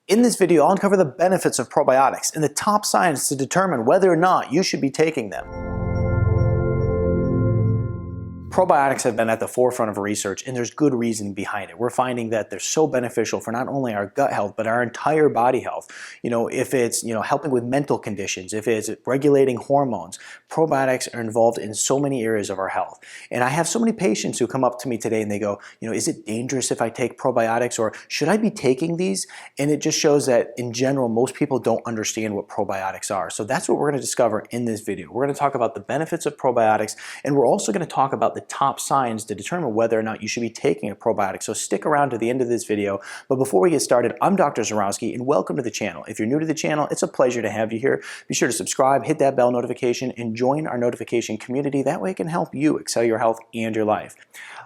In this video, I'll uncover the benefits of probiotics and the top signs to determine whether or not you should be taking them. Probiotics have been at the forefront of research, and there's good reason behind it. We're finding that they're so beneficial for not only our gut health, but our entire body health. If it's, helping with mental conditions, if it's regulating hormones, probiotics are involved in so many areas of our health. And I have so many patients who come up to me today and they go, is it dangerous if I take probiotics, or should I be taking these? And it just shows that in general, most people don't understand what probiotics are. So that's what we're going to discover in this video. We're going to talk about the benefits of probiotics, and we're also going to talk about the top signs to determine whether or not you should be taking a probiotic. So stick around to the end of this video. But before we get started, I'm Dr. Zyrowski, and welcome to the channel. If you're new to the channel, it's a pleasure to have you here. Be sure to subscribe, hit that bell notification, and join our notification community. That way it can help you excel your health and your life.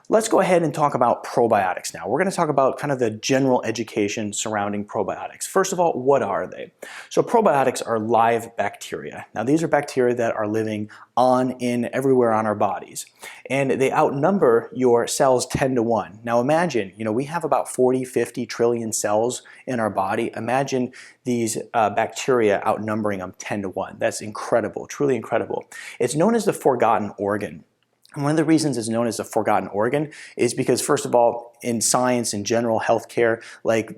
Let's go ahead and talk about probiotics now. We're going to talk about kind of the general education surrounding probiotics. First of all, what are they? So probiotics are live bacteria. Now these are bacteria that are living on, in, everywhere on our bodies. And they outnumber your cells 10 to 1. Now imagine, we have about 40, 50 trillion cells in our body. Imagine these bacteria outnumbering them 10 to 1. That's incredible, truly incredible. It's known as the forgotten organ. And one of the reasons it's known as a forgotten organ is because, first of all, in science, in general healthcare,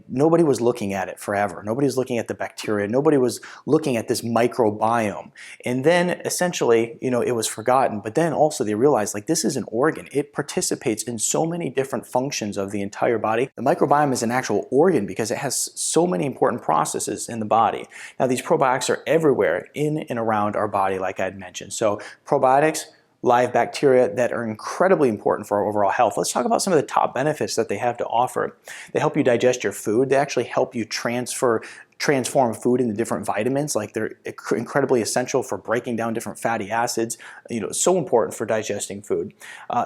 nobody was looking at it forever. Nobody was looking at the bacteria. Nobody was looking at this microbiome. And then essentially, it was forgotten. But then also they realized this is an organ. It participates in so many different functions of the entire body. The microbiome is an actual organ because it has so many important processes in the body. Now these probiotics are everywhere in and around our body, like I had mentioned. So probiotics, live bacteria that are incredibly important for our overall health. Let's talk about some of the top benefits that they have to offer. They help you digest your food. They actually help you transform food into different vitamins. They're incredibly essential for breaking down different fatty acids. So important for digesting food.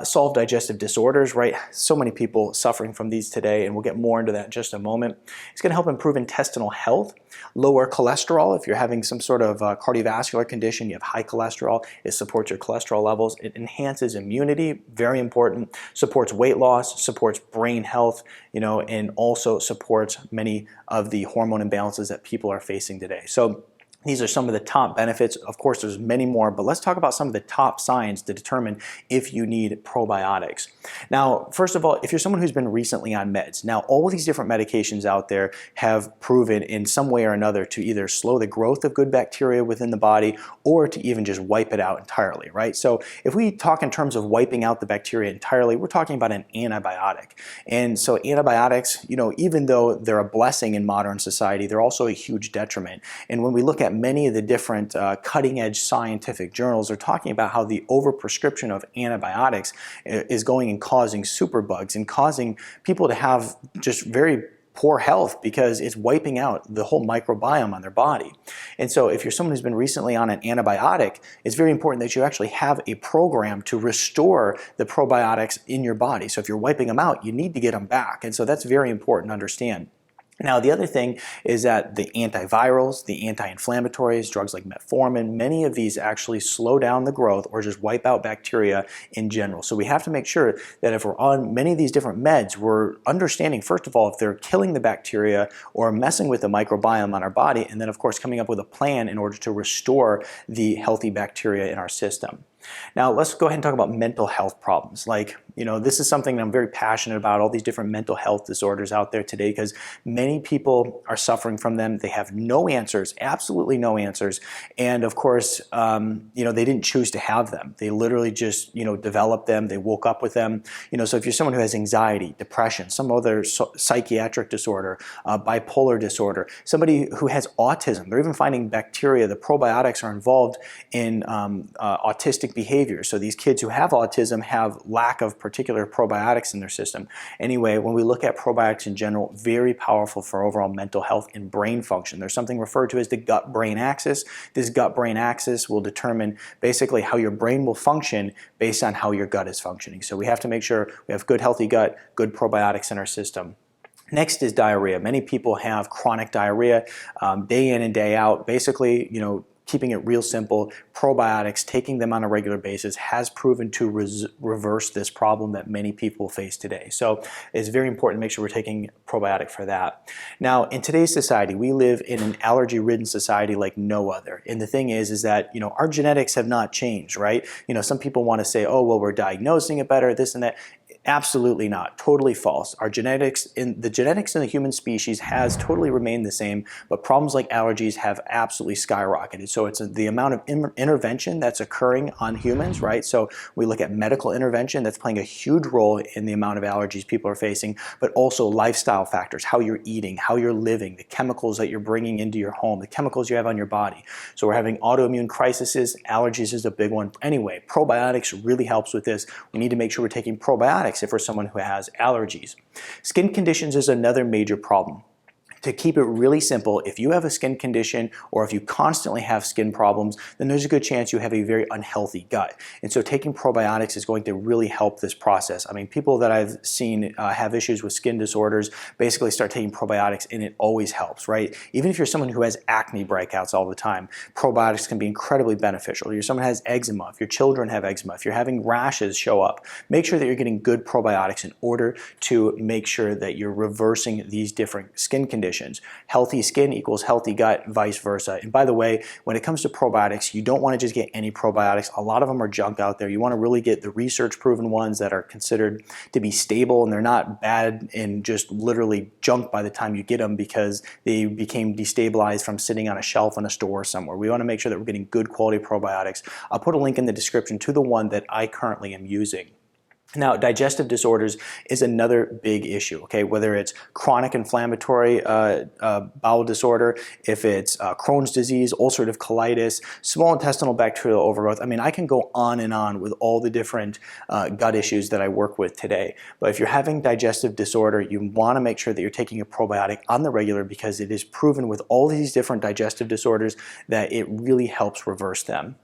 Solve digestive disorders, right? So many people suffering from these today, and we'll get more into that in just a moment. It's going to help improve intestinal health, lower cholesterol. If you're having some sort of cardiovascular condition, you have high cholesterol, it supports your cholesterol levels. It enhances immunity, very important. Supports weight loss, supports brain health, and also supports many of the hormone imbalances that people are facing today. So these are some of the top benefits. Of course, there's many more, but let's talk about some of the top signs to determine if you need probiotics. Now, first of all, if you're someone who's been recently on meds, now all these different medications out there have proven in some way or another to either slow the growth of good bacteria within the body or to even just wipe it out entirely, right? So if we talk in terms of wiping out the bacteria entirely, we're talking about an antibiotic. And so antibiotics, even though they're a blessing in modern society, they're also a huge detriment. And when we look at many of the different cutting-edge scientific journals are talking about how the overprescription of antibiotics is going and causing superbugs and causing people to have just very poor health because it's wiping out the whole microbiome on their body. And so if you're someone who's been recently on an antibiotic, it's very important that you actually have a program to restore the probiotics in your body. So if you're wiping them out, you need to get them back. And so that's very important to understand. Now, the other thing is that the antivirals, the anti-inflammatories, drugs like metformin, many of these actually slow down the growth or just wipe out bacteria in general. So we have to make sure that if we're on many of these different meds, we're understanding, first of all, if they're killing the bacteria or messing with the microbiome on our body, and then, of course, coming up with a plan in order to restore the healthy bacteria in our system. Now, let's go ahead and talk about mental health problems. This is something that I'm very passionate about, all these different mental health disorders out there today, because many people are suffering from them. They have no answers, absolutely no answers. And of course, they didn't choose to have them. They literally just, developed them. They woke up with them. So if you're someone who has anxiety, depression, some other psychiatric disorder, bipolar disorder, somebody who has autism, they're even finding bacteria, the probiotics are involved in autistic behavior. So these kids who have autism have lack of particular probiotics in their system. Anyway, when we look at probiotics in general, very powerful for overall mental health and brain function. There's something referred to as the gut-brain axis. This gut-brain axis will determine basically how your brain will function based on how your gut is functioning. So we have to make sure we have good healthy gut, good probiotics in our system. Next is diarrhea. Many people have chronic diarrhea day in and day out. Basically, keeping it real simple, probiotics, taking them on a regular basis has proven to reverse this problem that many people face today. So it's very important to make sure we're taking probiotic for that. Now, in today's society, we live in an allergy-ridden society like no other. And the thing is that, you know, our genetics have not changed, right? You know, some people want to say, oh, well, we're diagnosing it better, this and that. Absolutely not. Totally false. Our genetics in the human species has totally remained the same, but problems like allergies have absolutely skyrocketed. So it's the amount of intervention that's occurring on humans, right? So we look at medical intervention that's playing a huge role in the amount of allergies people are facing, but also lifestyle factors, how you're eating, how you're living, the chemicals that you're bringing into your home, the chemicals you have on your body. So we're having autoimmune crises. Allergies is a big one. Anyway, probiotics really helps with this. We need to make sure we're taking probiotics if we're someone who has allergies. Skin conditions is another major problem. To keep it really simple, if you have a skin condition or if you constantly have skin problems, then there's a good chance you have a very unhealthy gut. And so taking probiotics is going to really help this process. I mean, people that I've seen have issues with skin disorders basically start taking probiotics and it always helps, right? Even if you're someone who has acne breakouts all the time, probiotics can be incredibly beneficial. If you're someone who has eczema, if your children have eczema, if you're having rashes show up, make sure that you're getting good probiotics in order to make sure that you're reversing these different skin conditions. Healthy skin equals healthy gut, vice versa. And by the way, when it comes to probiotics, you don't want to just get any probiotics. A lot of them are junk out there. You want to really get the research proven ones that are considered to be stable and they're not bad and just literally junk by the time you get them because they became destabilized from sitting on a shelf in a store somewhere. We want to make sure that we're getting good quality probiotics. I'll put a link in the description to the one that I currently am using. Now, digestive disorders is another big issue, okay? Whether it's chronic inflammatory bowel disorder, if it's Crohn's disease, ulcerative colitis, small intestinal bacterial overgrowth. I mean, I can go on and on with all the different gut issues that I work with today. But if you're having digestive disorder, you want to make sure that you're taking a probiotic on the regular because it is proven with all these different digestive disorders that it really helps reverse them.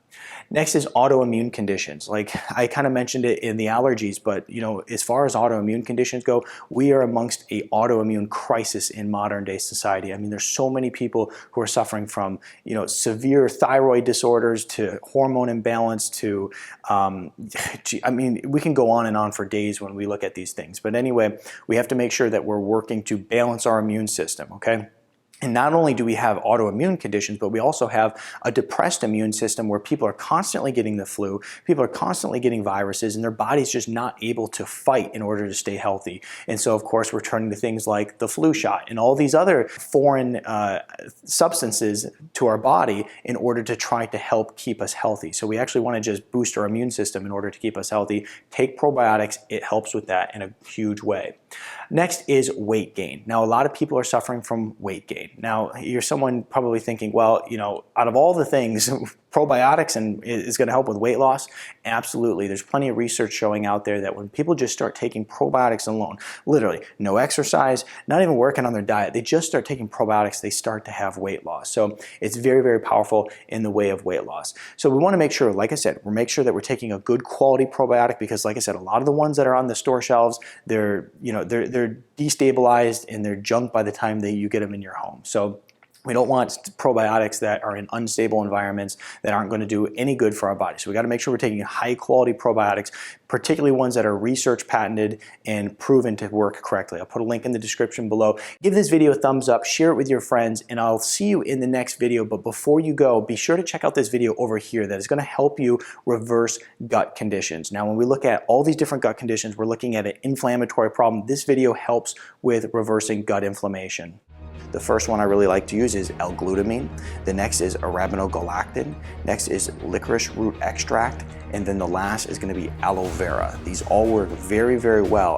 Next is autoimmune conditions. Like I kind of mentioned it in the allergies, but you know, as far as autoimmune conditions go, we are amongst a autoimmune crisis in modern day society. I mean, there's so many people who are suffering from, you know, severe thyroid disorders to hormone imbalance to, I mean, we can go on and on for days when we look at these things. But anyway, we have to make sure that we're working to balance our immune system, okay? And not only do we have autoimmune conditions, but we also have a depressed immune system where people are constantly getting the flu, people are constantly getting viruses, and their body's just not able to fight in order to stay healthy. And so, of course, we're turning to things like the flu shot and all these other foreign substances to our body in order to try to help keep us healthy. So we actually want to just boost our immune system in order to keep us healthy. Take probiotics, it helps with that in a huge way. Next is weight gain. Now, a lot of people are suffering from weight gain. Now, you're someone probably thinking, well, you know, out of all the things, probiotics is going to help with weight loss? Absolutely. There's plenty of research showing out there that when people just start taking probiotics alone, literally no exercise, not even working on their diet, they just start taking probiotics, they start to have weight loss. So it's very, very powerful in the way of weight loss. So we want to make sure, like I said, make sure that we're taking a good quality probiotic because, like I said, a lot of the ones that are on the store shelves, they're destabilized and they're junk by the time that you get them in your home. So we don't want probiotics that are in unstable environments that aren't going to do any good for our body. So we got to make sure we're taking high quality probiotics, particularly ones that are research patented and proven to work correctly. I'll put a link in the description below. Give this video a thumbs up, share it with your friends, and I'll see you in the next video. But before you go, be sure to check out this video over here that is going to help you reverse gut conditions. Now, when we look at all these different gut conditions, we're looking at an inflammatory problem. This video helps with reversing gut inflammation. The first one I really like to use is L-glutamine. The next is arabinogalactin. Next is licorice root extract. And then the last is going to be aloe vera. These all work very, very well